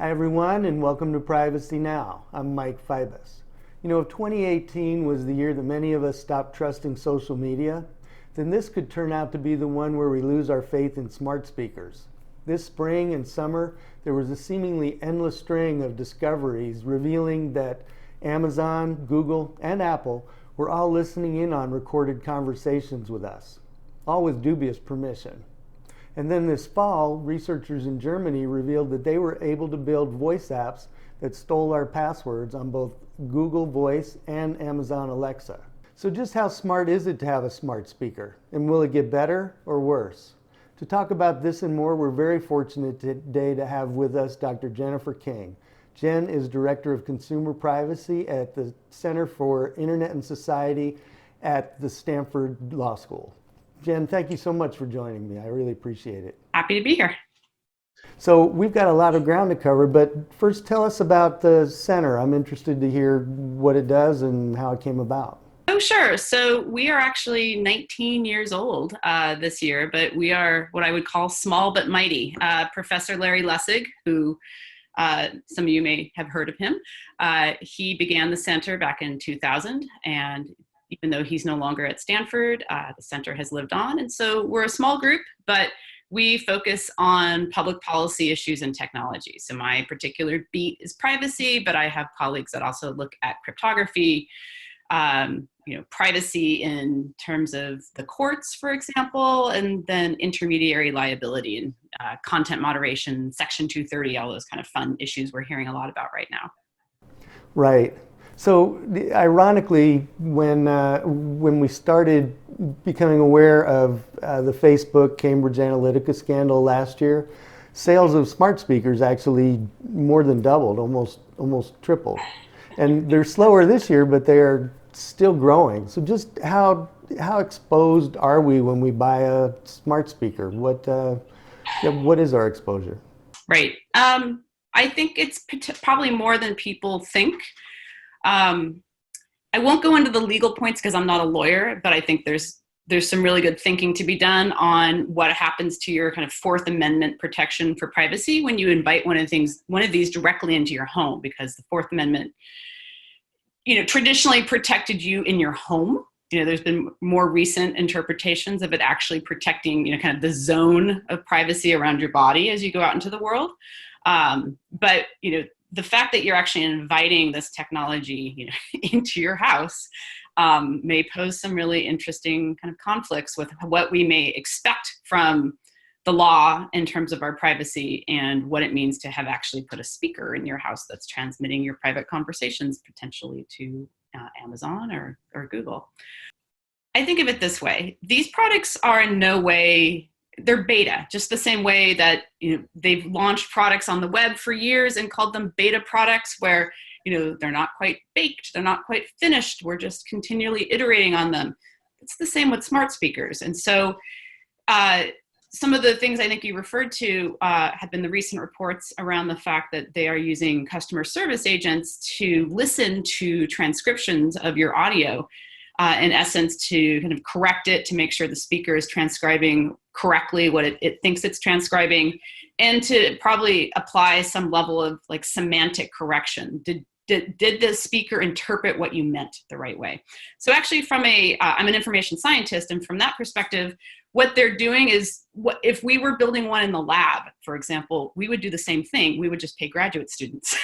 Hi everyone, and welcome to Privacy Now. I'm Mike Fibus. If 2018 was the year that many of us stopped trusting social media, then this could turn out to be the one where we lose our faith in smart speakers. This spring and summer, there was a seemingly endless string of discoveries revealing that Amazon, Google, and Apple were all listening in on recorded conversations with us, all with dubious permission. And then this fall, researchers in Germany revealed that they were able to build voice apps that stole our passwords on both Google Voice and Amazon Alexa. So just how smart is it to have a smart speaker? And will it get better or worse? To talk about this and more, we're very fortunate today to have with us Dr. Jennifer King. Jen is Director of Consumer Privacy at the Center for Internet and Society at the Stanford Law School. Jen, thank you so much for joining me. I really appreciate it. Happy to be here. So we've got a lot of ground to cover, but first tell us about the center. I'm interested to hear what it does and how it came about. Oh, sure. So we are actually 19 years old this year, but we are what I would call small but mighty. Professor Larry Lessig, who some of you may have heard of him, he began the center back in 2000, and even though he's no longer at Stanford, the center has lived on. And so we're a small group, but we focus on public policy issues and technology. So my particular beat is privacy, but I have colleagues that also look at cryptography, privacy in terms of the courts, for example, and then intermediary liability and content moderation, Section 230, all those kind of fun issues we're hearing a lot about right now. Right. So ironically, when we started becoming aware of the Facebook Cambridge Analytica scandal last year, sales of smart speakers actually more than doubled, almost tripled. And they're slower this year, but they're still growing. So just how exposed are we when we buy a smart speaker? What is our exposure? Right. I think it's probably more than people think. I won't go into the legal points because I'm not a lawyer, but I think there's some really good thinking to be done on what happens to your kind of Fourth Amendment protection for privacy when you invite one of these directly into your home, because the Fourth Amendment, traditionally protected you in your home. There's been more recent interpretations of it actually protecting, kind of the zone of privacy around your body as you go out into the world. But the fact that you're actually inviting this technology, into your house may pose some really interesting kind of conflicts with what we may expect from the law in terms of our privacy and what it means to have actually put a speaker in your house that's transmitting your private conversations potentially to Amazon or Google. I think of it this way. These products are in no way, they're beta, just the same way that they've launched products on the web for years and called them beta products where they're not quite baked, they're not quite finished, we're just continually iterating on them. It's the same with smart speakers. And so some of the things I think you referred to have been the recent reports around the fact that they are using customer service agents to listen to transcriptions of your audio, in essence, to kind of correct it, to make sure the speaker is transcribing correctly what it thinks it's transcribing, and to probably apply some level of like semantic correction. Did the speaker interpret what you meant the right way? So actually I'm an information scientist, and from that perspective, what they're doing is, if we were building one in the lab, for example, we would do the same thing. We would just pay graduate students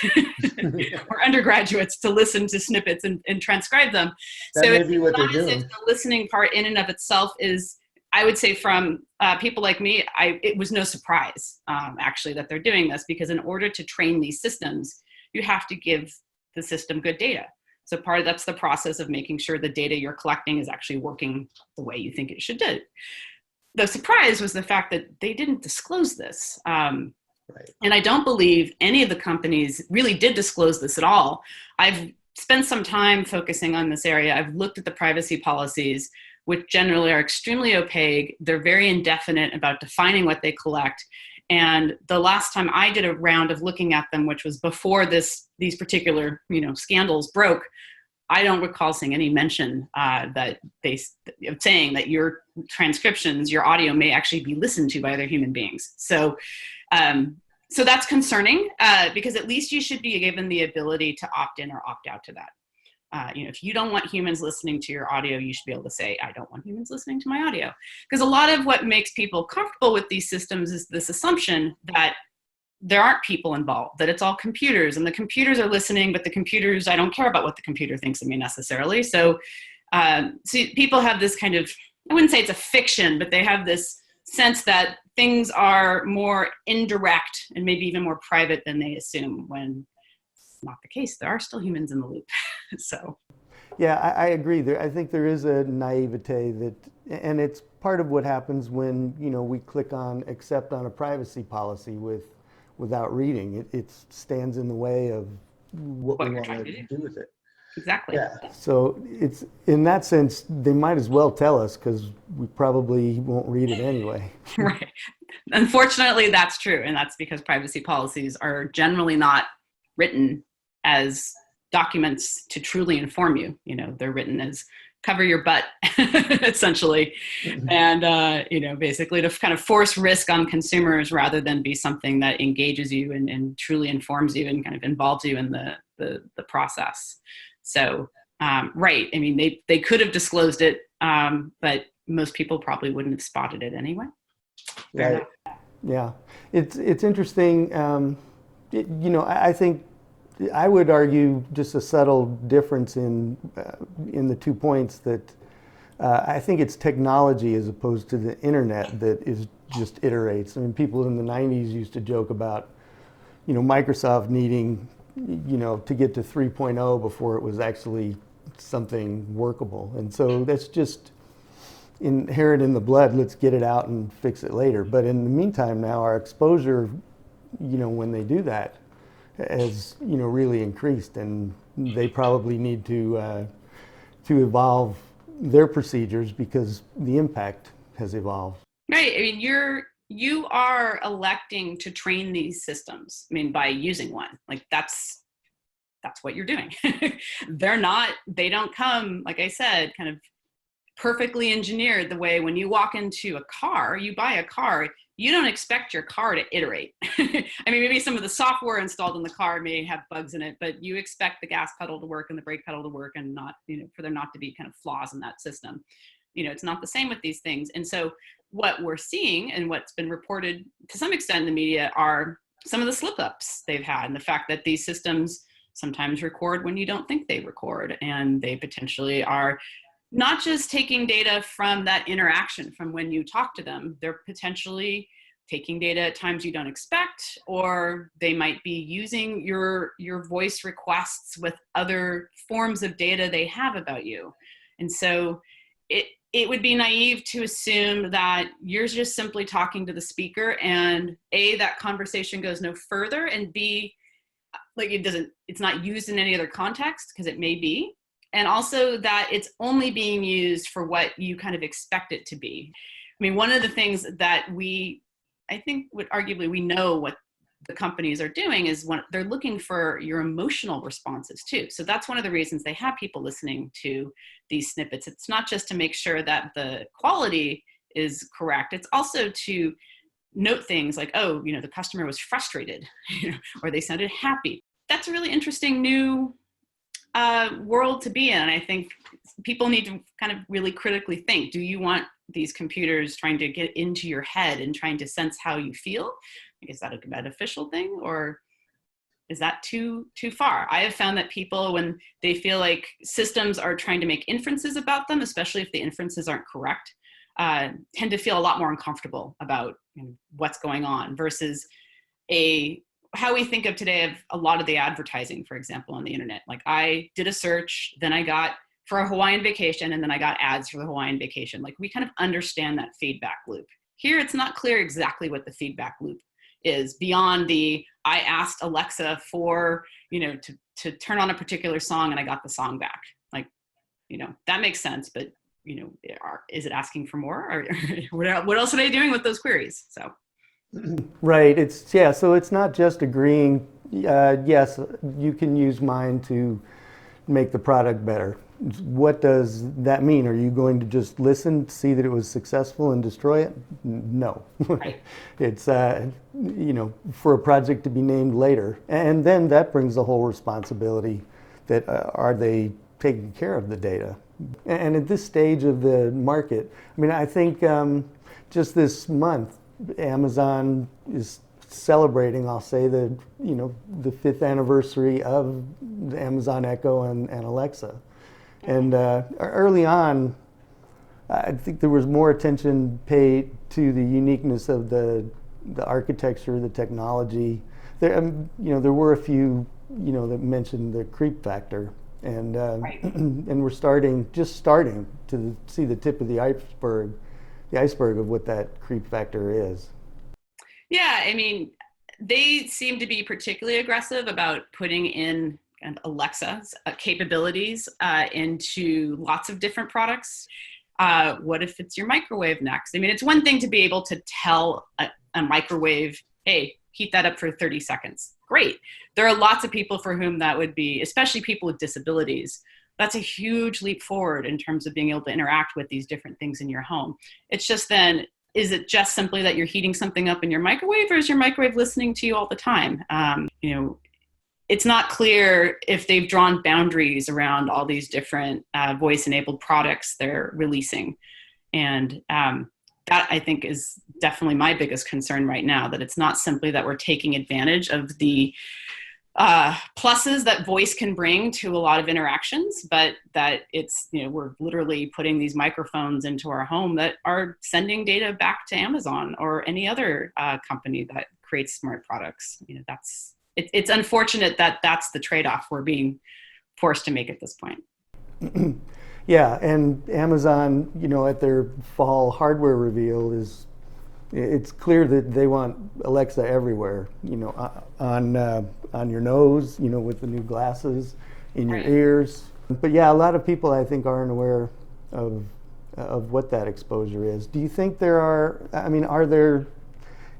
or undergraduates to listen to snippets and transcribe them. That So may it's be what they're not as doing. if the listening part in and of itself is, I would say from people like me, it was no surprise actually that they're doing this, because in order to train these systems, you have to give the system good data. So that's the process of making sure the data you're collecting is actually working the way you think it should do. The surprise was the fact that they didn't disclose this. Right. And I don't believe any of the companies really did disclose this at all. I've spent some time focusing on this area. I've looked at the privacy policies, which generally are extremely opaque. They're very indefinite about defining what they collect. And the last time I did a round of looking at them, which was before these particular scandals broke, I don't recall seeing any mention saying that your transcriptions, your audio may actually be listened to by other human beings. So So that's concerning because at least you should be given the ability to opt in or opt out to that. If you don't want humans listening to your audio, you should be able to say, I don't want humans listening to my audio. Because a lot of what makes people comfortable with these systems is this assumption that there aren't people involved, that it's all computers, and the computers are listening, but the computers, I don't care about what the computer thinks of me necessarily. So people have this kind of, I wouldn't say it's a fiction, but they have this sense that things are more indirect and maybe even more private than they assume, when not the case. There are still humans in the loop. So yeah, I agree. I think there is a naivete that, and it's part of what happens when we click on accept on a privacy policy without reading. It stands in the way of what we want to do with it. Exactly. Yeah. So it's, in that sense, they might as well tell us, because we probably won't read it anyway. Right. Unfortunately, that's true, and that's because privacy policies are generally not written as documents to truly inform you. They're written as cover your butt, essentially, and basically to kind of force risk on consumers rather than be something that engages you and truly informs you and kind of involves you in the process. So right, I mean, they could have disclosed it, but most people probably wouldn't have spotted it anyway. Right. Yeah, it's interesting. I think I would argue just a subtle difference in the 2 points, that I think it's technology as opposed to the internet that is just iterates. I mean, people in the 90s used to joke about, Microsoft needing, to get to 3.0 before it was actually something workable. And so that's just inherent in the blood. Let's get it out and fix it later. But in the meantime, now our exposure, when they do that, has really increased, and they probably need to evolve their procedures because the impact has evolved. Right. I mean, you are electing to train these systems. I mean, by using one, like that's what you're doing. They don't come, like I said, kind of perfectly engineered the way when you walk into a car, you buy a car, you don't expect your car to iterate. I mean, maybe some of the software installed in the car may have bugs in it, but you expect the gas pedal to work and the brake pedal to work, and not, for there not to be kind of flaws in that system. It's not the same with these things. And so what we're seeing, and what's been reported to some extent in the media, are some of the slip ups they've had, and the fact that these systems sometimes record when you don't think they record, and they potentially are not just taking data from that interaction from when you talk to them, they're potentially taking data at times you don't expect, or they might be using your voice requests with other forms of data they have about you. And so it would be naive to assume that you're just simply talking to the speaker, and A, that conversation goes no further, and B, like it's not used in any other context, because it may be. And also that it's only being used for what you kind of expect it to be. I mean, one of the things that I think would arguably we know what the companies are doing is when they're looking for your emotional responses too. So that's one of the reasons they have people listening to these snippets. It's not just to make sure that the quality is correct. It's also to note things like, oh, the customer was frustrated, or they sounded happy. That's a really interesting new world to be in. And I think people need to kind of really critically think, do you want these computers trying to get into your head and trying to sense how you feel? Is that a beneficial thing, or is that too far? I have found that people, when they feel like systems are trying to make inferences about them, especially if the inferences aren't correct, tend to feel a lot more uncomfortable about what's going on, versus how we think of today of a lot of the advertising, for example, on the internet. Like, I did a search, then I got for a Hawaiian vacation, and then I got ads for the Hawaiian vacation. Like, we kind of understand that feedback loop. Here, it's not clear exactly what the feedback loop is beyond I asked Alexa for, to turn on a particular song, and I got the song back. Like, that makes sense, but, is it asking for more? Or what else are they doing with those queries? So. Right. So it's not just agreeing, yes, you can use mine to make the product better. what does that mean? Are you going to just listen, see that it was successful and destroy it? No. Right. It's, for a project to be named later. And then that brings the whole responsibility that are they taking care of the data? And at this stage of the market, I mean, I think just this month, Amazon is celebrating, I'll say, the 5th anniversary of the Amazon Echo and Alexa. And early on, I think there was more attention paid to the uniqueness of the architecture, the technology. There were a few, that mentioned the creep factor, and Right. and we're starting to see the tip of the iceberg of what that creep factor is. Yeah, I mean, they seem to be particularly aggressive about putting in kind of Alexa's capabilities into lots of different products. What if it's your microwave next? I mean, it's one thing to be able to tell a microwave, hey, heat that up for 30 seconds. Great. There are lots of people for whom that would be, especially people with disabilities. That's a huge leap forward in terms of being able to interact with these different things in your home. It's just then, is it just simply that you're heating something up in your microwave, or is your microwave listening to you all the time? It's not clear if they've drawn boundaries around all these different voice-enabled products they're releasing. And that, I think, is definitely my biggest concern right now, that it's not simply that we're taking advantage of the pluses that voice can bring to a lot of interactions, but that it's, we're literally putting these microphones into our home that are sending data back to Amazon or any other company that creates smart products. It's unfortunate that that's the trade-off we're being forced to make at this point. Yeah, and Amazon, at their fall hardware reveal, it's clear that they want Alexa everywhere, on your nose, with the new glasses, in your Right. ears. But yeah, a lot of people, I think, aren't aware of what that exposure is. Do you think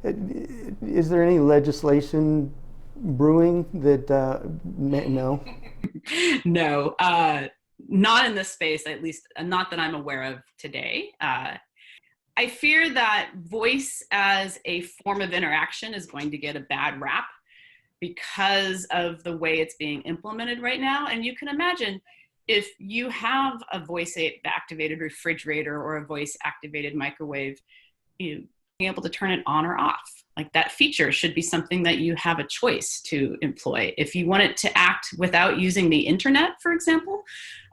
is there any legislation brewing that, no? No, not in this space, at least not that I'm aware of today. I fear that voice as a form of interaction is going to get a bad rap because of the way it's being implemented right now. And you can imagine, if you have a voice-activated refrigerator or a voice-activated microwave, being able to turn it on or off. Like, that feature should be something that you have a choice to employ. If you want it to act without using the internet, for example,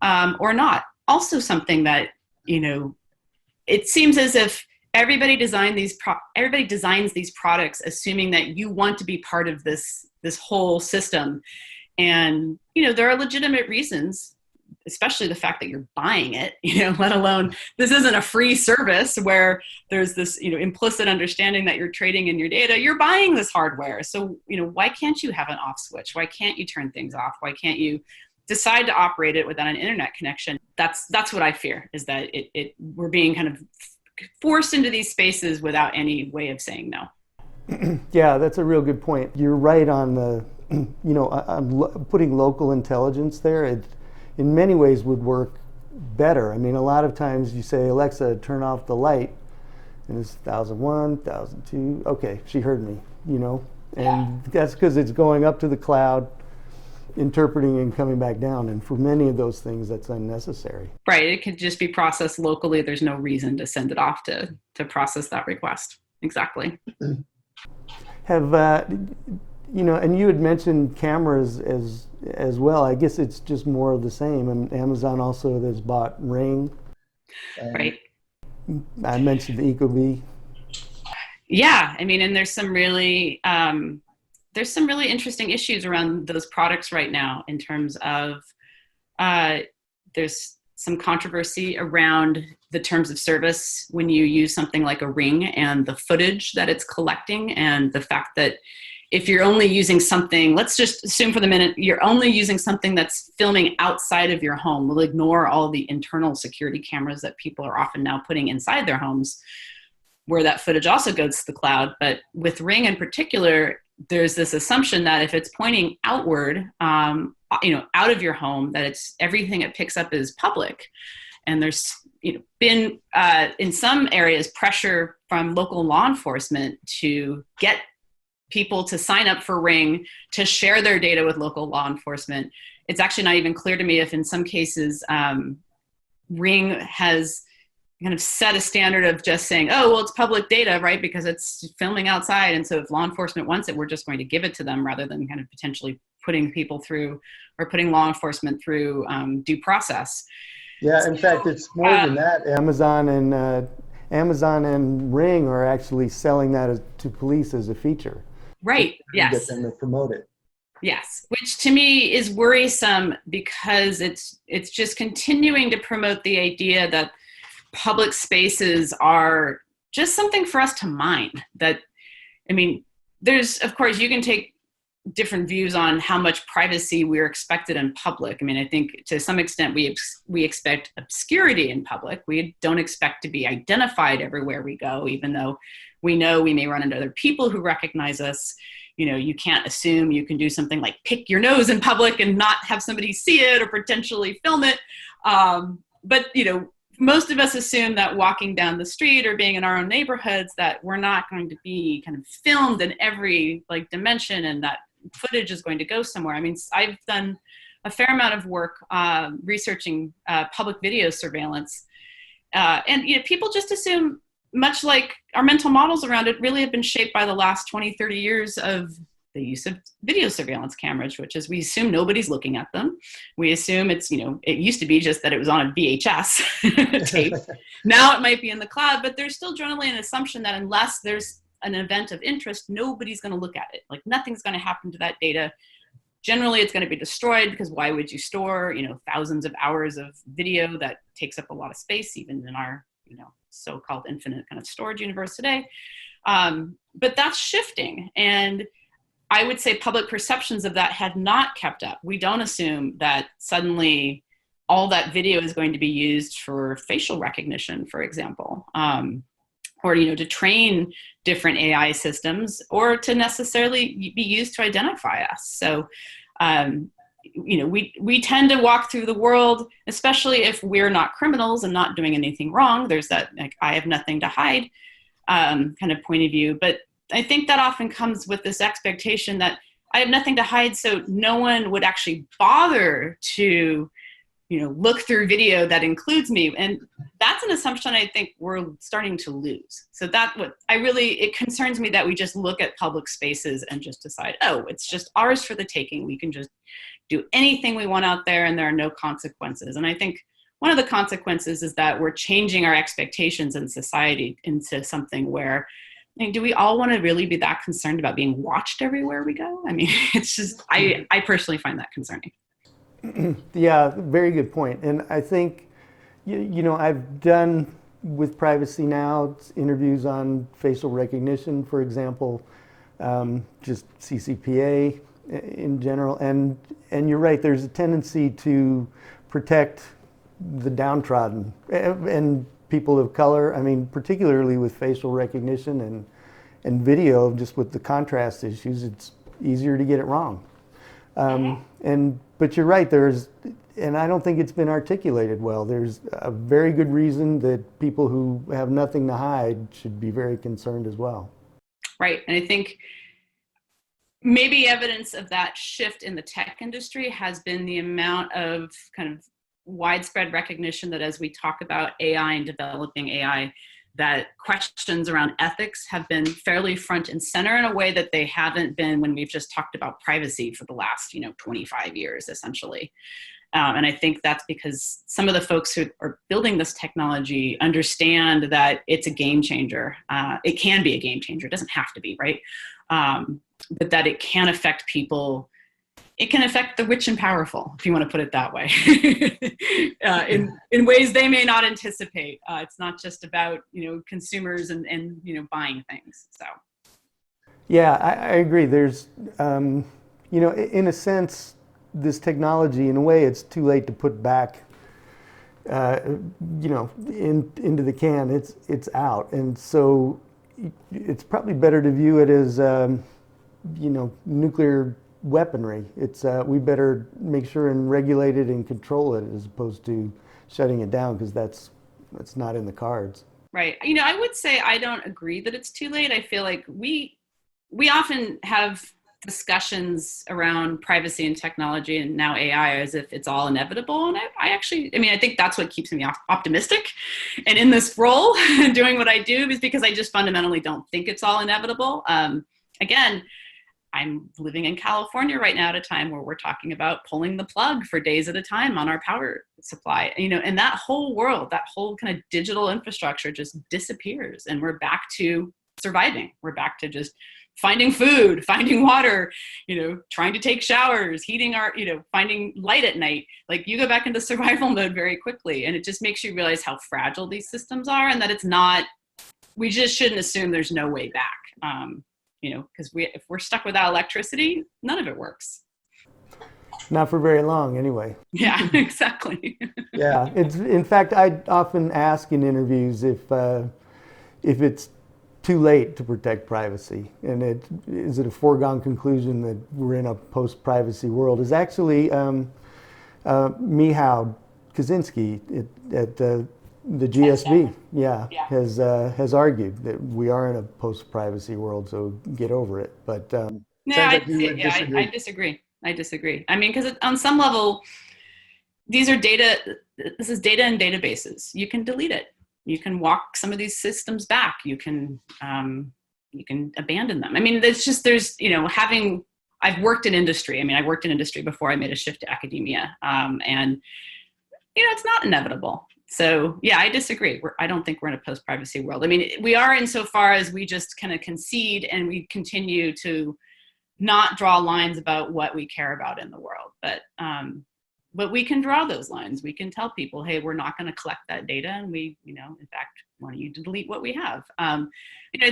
or not. Also something that, it seems as if everybody designs these products assuming that you want to be part of this whole system. And, there are legitimate reasons, especially the fact that you're buying it, let alone, this isn't a free service where there's this, implicit understanding that you're trading in your data. You're buying this hardware. So, why can't you have an off switch? Why can't you turn things off? Why can't you decide to operate it without an internet connection? That's what I fear, is that we're being kind of forced into these spaces without any way of saying no. Yeah, that's a real good point. You're right on the, on putting local intelligence there. It, in many ways, would work better. I mean, a lot of times you say, Alexa, turn off the light, and it's 1001, 1002. Okay, she heard me, and Yeah. that's because it's going up to the cloud, interpreting and coming back down. And for many of those things, that's unnecessary. Right. It could just be processed locally. There's no reason to send it off to process that request. Exactly. Have and you had mentioned cameras as well. I guess it's just more of the same. And Amazon also has bought Ring. Right. I mentioned the Ecobee. Yeah. I mean, and there's some really interesting issues around those products right now, in terms of there's some controversy around the terms of service when you use something like a Ring, and the footage that it's collecting, and the fact that if you're only using something, let's just assume for the minute, you're only using something that's filming outside of your home. We'll ignore all the internal security cameras that people are often now putting inside their homes, where that footage also goes to the cloud. But with Ring in particular, there's this assumption that if it's pointing outward, out of your home, that it's everything it picks up is public. And there's been in some areas pressure from local law enforcement to get people to sign up for Ring, to share their data with local law enforcement. It's actually not even clear to me if in some cases Ring has kind of set a standard of just saying, oh, well, it's public data, right? Because it's filming outside. And so if law enforcement wants it, we're just going to give it to them, rather than kind of potentially putting people through, or putting law enforcement through due process. Yeah, in fact, it's more than that. Amazon and Ring are actually selling that to police as a feature. Right. Yes. Get them to promote it. Yes, which to me is worrisome, because it's just continuing to promote the idea that public spaces are just something for us to mine. That, I mean, there's, of course, you can take different views on how much privacy we're expected in public. I mean, I think to some extent we expect obscurity in public. We don't expect to be identified everywhere we go, even though we know we may run into other people who recognize us. You can't assume you can do something like pick your nose in public and not have somebody see it or potentially film it. But most of us assume that walking down the street or being in our own neighborhoods, that we're not going to be kind of filmed in every dimension, and that footage is going to go somewhere. I mean, I've done a fair amount of work researching public video surveillance, and people just assume, much like our mental models around it really have been shaped by the last 20, 30 years of the use of video surveillance cameras, which is we assume nobody's looking at them. We assume it's, it used to be just that it was on a VHS tape. Now it might be in the cloud, but there's still generally an assumption that unless there's an event of interest, nobody's going to look at it. Like, nothing's going to happen to that data. Generally, it's going to be destroyed, because why would you store, thousands of hours of video that takes up a lot of space, even in our, so-called infinite kind of storage universe today. But that's shifting. And I would say public perceptions of that have not kept up. We don't assume that suddenly all that video is going to be used for facial recognition, for example, or, to train different AI systems, or to necessarily be used to identify us. So, we tend to walk through the world, especially if we're not criminals and not doing anything wrong. There's that, I have nothing to hide kind of point of view. But I think that often comes with this expectation that I have nothing to hide, so no one would actually bother to, look through video that includes me. And that's an assumption I think we're starting to lose. So it concerns me that we just look at public spaces and just decide, oh, it's just ours for the taking. We can just do anything we want out there, and there are no consequences. And I think one of the consequences is that we're changing our expectations in society into something where, do we all want to really be that concerned about being watched everywhere we go? I mean, it's just, I personally find that concerning. Yeah, very good point. And I think, I've done with Privacy Now interviews on facial recognition, for example, just CCPA in general. And you're right, there's a tendency to protect the downtrodden and people of color. I mean, particularly with facial recognition and video, just with the contrast issues, it's easier to get it wrong. But you're right, and I don't think it's been articulated well. There's a very good reason that people who have nothing to hide should be very concerned as well. Right, and I think maybe evidence of that shift in the tech industry has been the amount of kind of widespread recognition that as we talk about AI and developing AI, that questions around ethics have been fairly front and center in a way that they haven't been when we've just talked about privacy for the last 25 years, essentially. And I think that's because some of the folks who are building this technology understand that it's a game changer. It can be a game changer. It doesn't have to be, right? But that it can affect people. It can affect the rich and powerful, if you want to put it that way, in ways they may not anticipate. It's not just about consumers and buying things. So, yeah, I agree. There's in a sense, this technology, in a way, it's too late to put back into the can. It's out, and so it's probably better to view it as nuclear weaponry. It's we better make sure and regulate it and control it as opposed to shutting it down, because that's not in the cards. Right. I would say I don't agree that it's too late. I feel like we often have discussions around privacy and technology and now AI as if it's all inevitable. And I actually, I think that's what keeps me optimistic. And in this role, doing what I do, is because I just fundamentally don't think it's all inevitable. Again, I'm living in California right now at a time where we're talking about pulling the plug for days at a time on our power supply, and that whole world, that whole kind of digital infrastructure just disappears, and we're back to surviving. We're back to just finding food, finding water, trying to take showers, heating our, finding light at night. Like, you go back into survival mode very quickly. And it just makes you realize how fragile these systems are, and that it's not, we just shouldn't assume there's no way back. Because if we're stuck without electricity, none of it works. Not for very long, anyway. Yeah, exactly. Yeah, in fact, I often ask in interviews if it's too late to protect privacy, and is it a foregone conclusion that we're in a post-privacy world? Is actually Michał Kaczynski at the GSV, has argued that we are in a post-privacy world, so get over it. But I disagree. Because on some level, this is data in databases. You can delete it. You can walk some of these systems back. You can abandon them. I've worked in industry. I worked in industry before I made a shift to academia, and it's not inevitable. So yeah, I disagree. I don't think we're in a post-privacy world. We are, insofar as we just kind of concede and we continue to not draw lines about what we care about in the world. But we can draw those lines. We can tell people, hey, we're not going to collect that data, and we, in fact, want you to delete what we have. I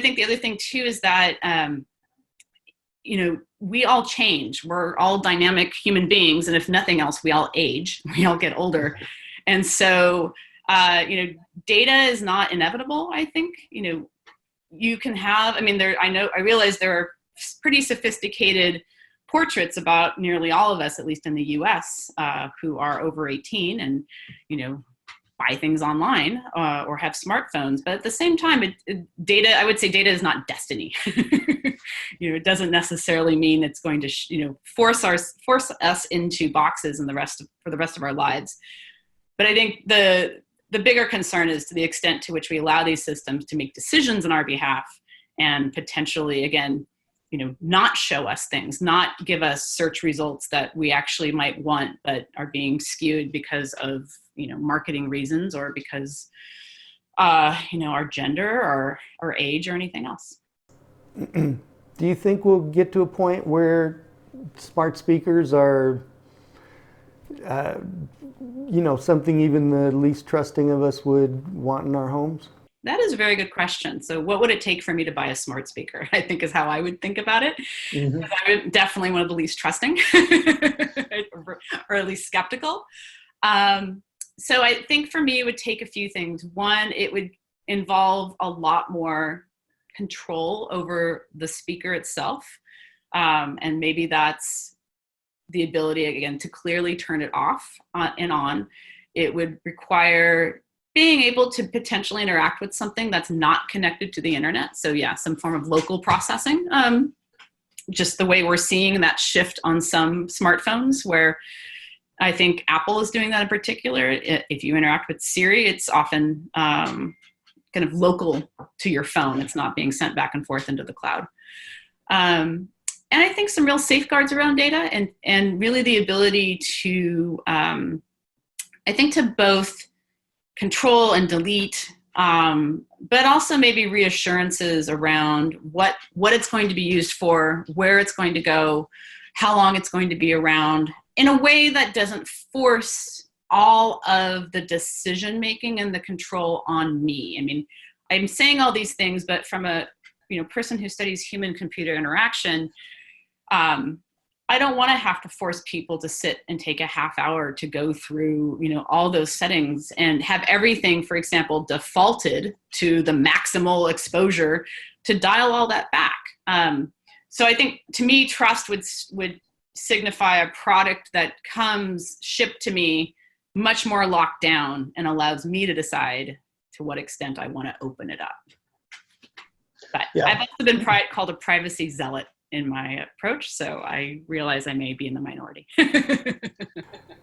think the other thing too is that we all change. We're all dynamic human beings, and if nothing else, we all age. We all get older. And so, data is not inevitable. I think, you can have, I realize there are pretty sophisticated portraits about nearly all of us, at least in the US, who are over 18 and, buy things online or have smartphones. But at the same time, I would say data is not destiny. It doesn't necessarily mean it's going to, force us into boxes for the rest of our lives. But I think the bigger concern is to the extent to which we allow these systems to make decisions on our behalf and potentially, again, not show us things, not give us search results that we actually might want, but are being skewed because of, marketing reasons, or because, our gender or age or anything else. Do you think we'll get to a point where smart speakers are, something even the least trusting of us would want in our homes? That is a very good question. So what would it take for me to buy a smart speaker, I think, is how I would think about it. Mm-hmm. I'm definitely one of the least trusting or at least skeptical. So I think for me, it would take a few things. One, it would involve a lot more control over the speaker itself. And maybe that's the ability, again, to clearly turn it off and on. It would require being able to potentially interact with something that's not connected to the internet. So yeah, some form of local processing. Just the way we're seeing that shift on some smartphones, where I think Apple is doing that in particular. If you interact with Siri, it's often kind of local to your phone. It's not being sent back and forth into the cloud. And I think some real safeguards around data and really the ability to, I think, to both control and delete, but also maybe reassurances around what it's going to be used for, where it's going to go, how long it's going to be around, in a way that doesn't force all of the decision making and the control on me. I'm saying all these things, but from a person who studies human computer interaction, I don't want to have to force people to sit and take a half hour to go through, all those settings and have everything, for example, defaulted to the maximal exposure to dial all that back. So I think, to me, trust would signify a product that comes shipped to me much more locked down and allows me to decide to what extent I want to open it up. But yeah. I've also been called a privacy zealot in my approach, so I realize I may be in the minority.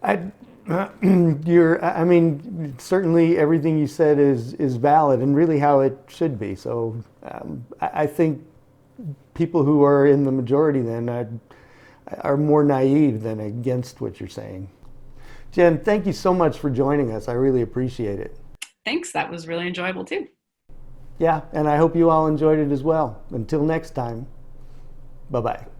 I mean, certainly everything you said is valid and really how it should be. So I think people who are in the majority then are more naive than against what you're saying. Jen, thank you so much for joining us. I really appreciate it. Thanks. That was really enjoyable too. Yeah, and I hope you all enjoyed it as well. Until next time, bye-bye.